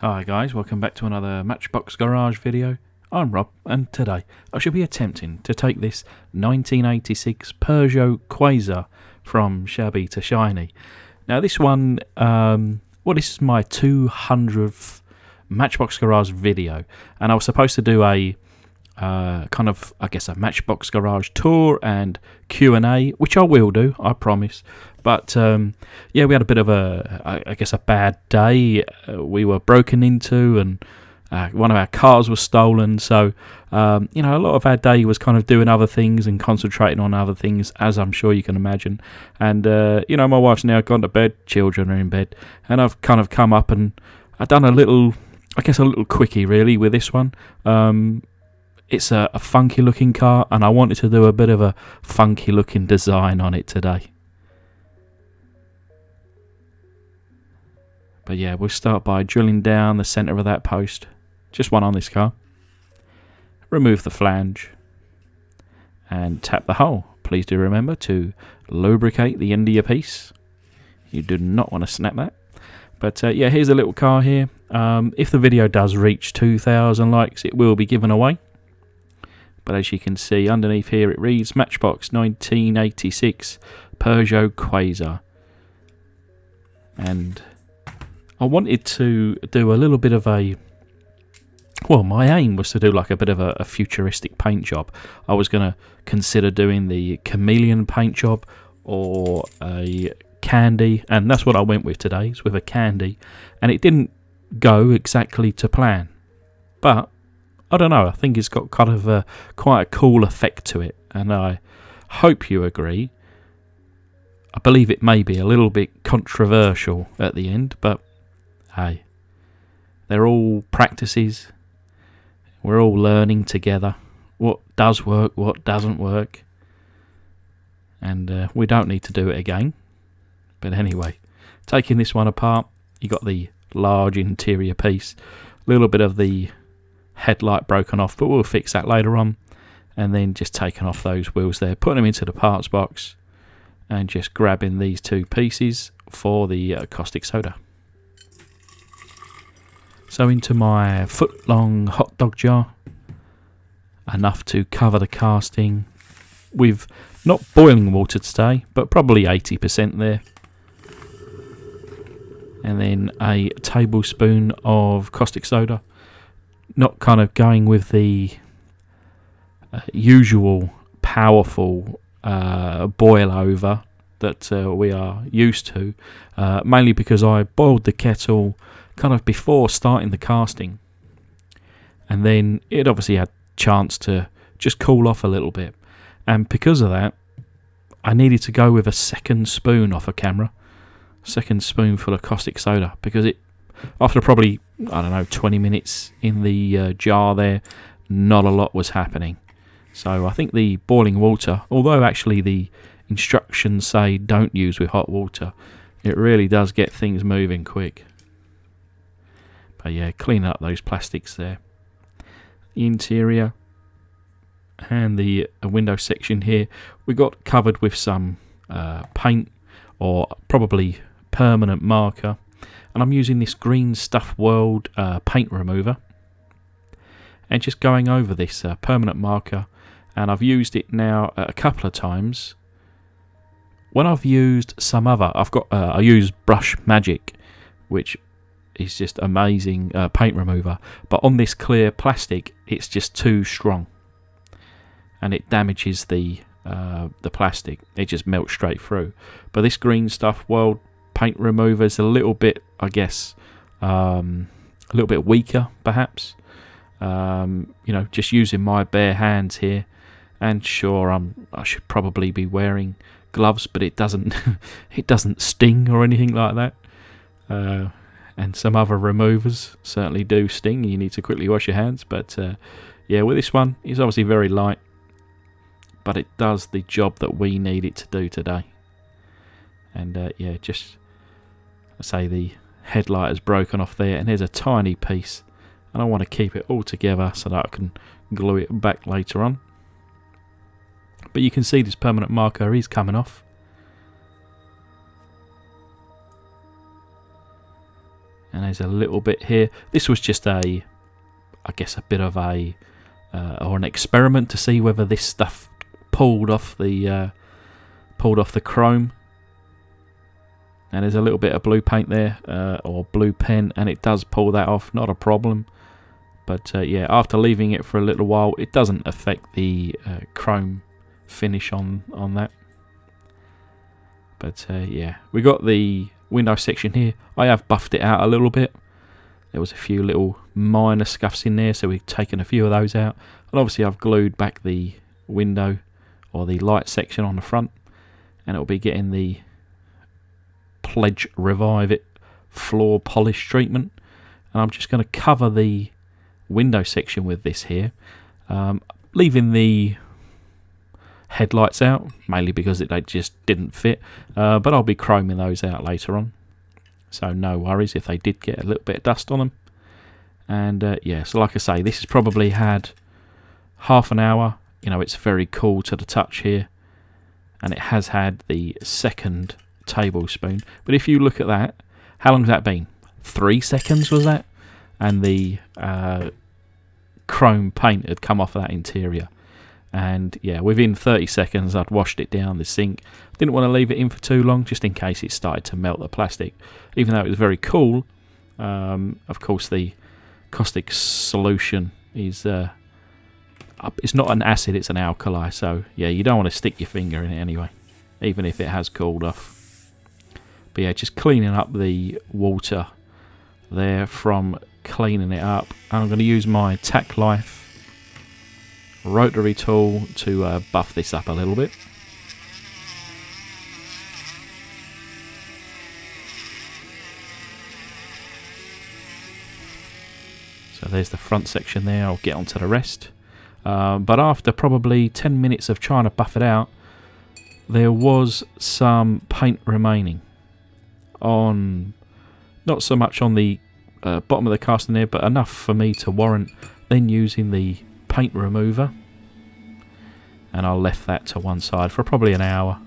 Hi guys, welcome back to another Matchbox Garage video. I'm Rob, and today I shall be attempting to take this 1986 Peugeot Quasar from shabby to shiny. Now this one, this is my 200th Matchbox Garage video, and I was supposed to do a a Matchbox Garage tour and Q&A, which I will do, I promise. But we had a bit of a bad day. We were broken into, and one of our cars was stolen. So a lot of our day was kind of doing other things and concentrating on other things, as I'm sure you can imagine. And my wife's now gone to bed, children are in bed, and I've kind of come up and I've done a little quickie really with this one. It's a funky looking car, and I wanted to do a bit of a funky looking design on it today. But yeah, we'll start by drilling down the centre of that post. Just one on this car. Remove the flange. And tap the hole. Please do remember to lubricate the end of your piece. You do not want to snap that. But here's a little car here. If the video does reach 2,000 likes, it will be given away. But as you can see underneath here, it reads Matchbox 1986 Peugeot Quasar. And I wanted to do a little bit of my aim was to do like a bit of a futuristic paint job. I was going to consider doing the chameleon paint job or a candy, and that's what I went with today, is with a candy. And it didn't go exactly to plan. But I don't know, I think it's got kind of quite a cool effect to it, and I hope you agree. I believe it may be a little bit controversial at the end, but hey, they're all practices. We're all learning together what does work, what doesn't work, and we don't need to do it again. But anyway, taking this one apart, you got the large interior piece, a little bit of the headlight broken off, but we'll fix that later on. And then just taking off those wheels there, putting them into the parts box, and just grabbing these two pieces for the caustic soda. So into my foot-long hot dog jar, enough to cover the casting with not boiling water today, but probably 80% there. And then a tablespoon of caustic soda. Not kind of going with the usual powerful boil over that we are used to, mainly because I boiled the kettle kind of before starting the casting, and then it obviously had chance to just cool off a little bit, and because of that I needed to go with a second spoon off a camera, second spoonful of caustic soda, because it, after probably 20 minutes in the jar there, not a lot was happening. So I think the boiling water, although actually the instructions say don't use with hot water, it really does get things moving quick. But yeah, clean up those plastics there. The interior and the window section here, we got covered with some paint, or probably permanent marker. And I'm using this Green Stuff World paint remover, and just going over this permanent marker. And I've used it now a couple of times. When I've used some other, I use Brush Magic, which is just amazing paint remover. But on this clear plastic, it's just too strong, and it damages the plastic. It just melts straight through. But this Green Stuff World paint remover is a little bit, I guess, a little bit weaker, perhaps. Just using my bare hands here, and sure, I should probably be wearing gloves, but it doesn't it doesn't sting or anything like that. And some other removers certainly do sting. You need to quickly wash your hands. But with this one, it's obviously very light, but it does the job that we need it to do today. And just I say the headlight has broken off there, and there's a tiny piece, and I want to keep it all together so that I can glue it back later on. But you can see this permanent marker is coming off, And there's a little bit here. This was just I guess a bit of or an experiment to see whether this stuff pulled off the chrome. And there's a little bit of blue paint there, or blue pen, and it does pull that off, not a problem. But yeah, after leaving it for a little while, it doesn't affect the chrome finish on that. But yeah, we got the window section here. I have buffed it out a little bit. There was a few little minor scuffs in there, so we've taken a few of those out. And obviously I've glued back the window or the light section on the front, and it'll be getting the Pledge Revive It floor polish treatment. And I'm just going to cover the window section with this here, leaving the headlights out, mainly because they just didn't fit, but I'll be chroming those out later on, so no worries if they did get a little bit of dust on them. And yeah, so like I say, this has probably had half an hour. You know, it's very cool to the touch here, and it has had the second tablespoon. But if you look at that, how long has that been? 3 seconds was that? And the chrome paint had come off of that interior. And yeah, within 30 seconds I'd washed it down the sink. Didn't want to leave it in for too long, just in case it started to melt the plastic. Even though it was very cool, of course the caustic solution is it's not an acid, it's an alkali. So yeah, you don't want to stick your finger in it anyway, even if it has cooled off. But yeah, just cleaning up the water there from cleaning it up. And I'm going to use my Tack Life rotary tool to buff this up a little bit. So there's the front section there. I'll get onto the rest. But after probably 10 minutes of trying to buff it out, there was some paint remaining on, not so much on the bottom of the casting there, but enough for me to warrant then using the paint remover. And I left that to one side for probably an hour.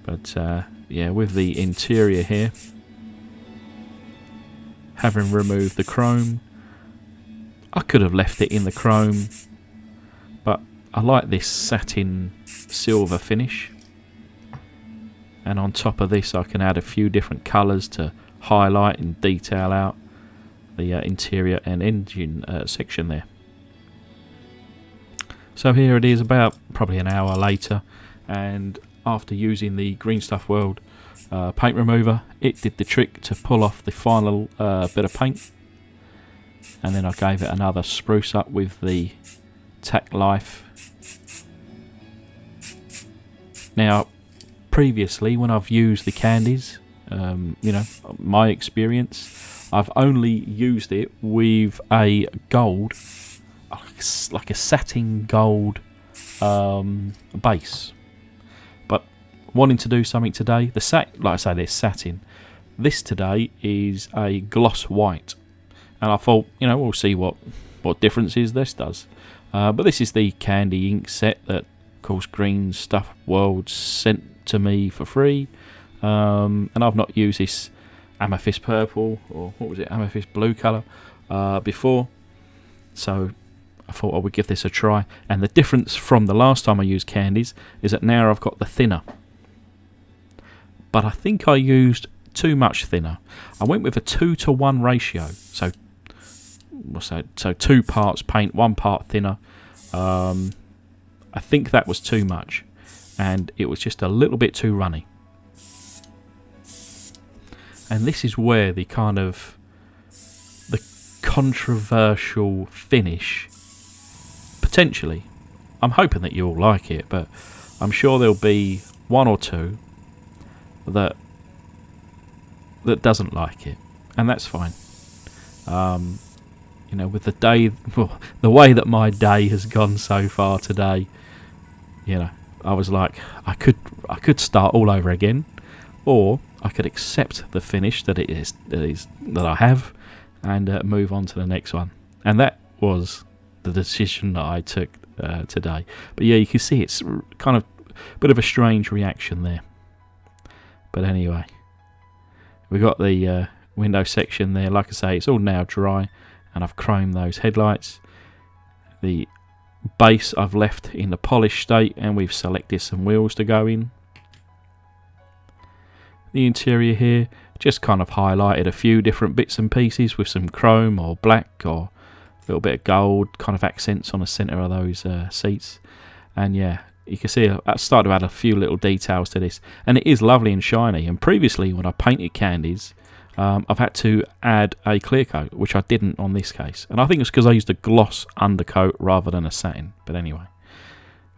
But yeah, with the interior here, having removed the chrome, I could have left it in the chrome, but I like this satin silver finish. And on top of this I can add a few different colours to highlight and detail out the interior and engine section there. So here it is, about probably an hour later, and after using the Green Stuff World paint remover, it did the trick to pull off the final bit of paint. And then I gave it another spruce up with the Tack Life. Now, previously when I've used the candies, you know, my experience, I've only used it with a gold, like a satin gold base. But wanting to do something today, like I say, there's satin. This today is a gloss white, and I thought, you know, we'll see what differences this does. But this is the candy ink set that, of course, Green Stuff World sent to me for free, and I've not used this amethyst purple, or what was it, amethyst blue colour before, so I thought I would give this a try. And the difference from the last time I used candies is that now I've got the thinner, but I think I used too much thinner. I went with a 2-to-1 ratio, so what's that? So 2 parts paint, 1 part thinner. I think that was too much, and it was just a little bit too runny. And this is where the kind of the controversial finish, potentially, I'm hoping that you'll like it, but I'm sure there'll be one or two that doesn't like it, and that's fine. You know, with the way that my day has gone so far today, you know, I was like, I could start all over again, or I could accept the finish that that I have, and move on to the next one. And that was the decision that I took today. But yeah, you can see it's kind of a bit of a strange reaction there. But anyway, we got the window section there. Like I say, it's all now dry, and I've chromed those headlights. The base I've left in the polished state, and we've selected some wheels to go in. The interior here, just kind of highlighted a few different bits and pieces with some chrome or black or a little bit of gold kind of accents on the centre of those seats. And yeah, you can see I started to add a few little details to this, and it is lovely and shiny. And previously when I painted candies, I've had to add a clear coat, which I didn't on this case, and I think it's because I used a gloss undercoat rather than a satin. But anyway,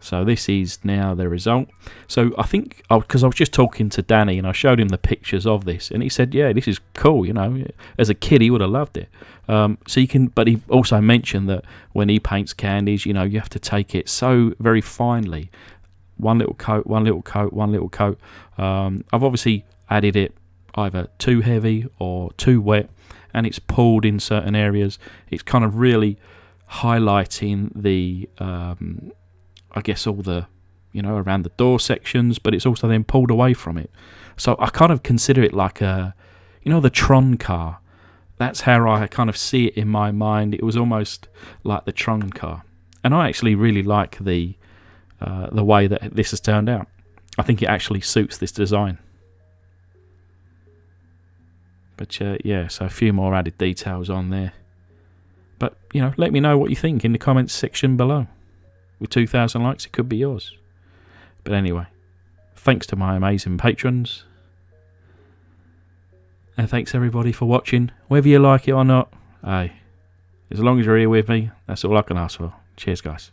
so this is now the result. So I think, because I was just talking to Danny and I showed him the pictures of this, and he said, yeah, this is cool, you know, as a kid he would have loved it. So you can, but he also mentioned that when he paints candies, you know, you have to take it so very finely, one little coat, one little coat, one little coat. I've obviously added it either too heavy or too wet, and it's pulled in certain areas. It's kind of really highlighting the I guess all the, you know, around the door sections, but it's also then pulled away from it. So I kind of consider it like a, you know, the Tron car. That's how I kind of see it in my mind. It was almost like the Tron car, and I actually really like the way that this has turned out. I think it actually suits this design. But yeah, so a few more added details on there. But, you know, let me know what you think in the comments section below. With 2,000 likes, it could be yours. But anyway, thanks to my amazing patrons. And thanks everybody for watching. Whether you like it or not, hey, as long as you're here with me, that's all I can ask for. Cheers, guys.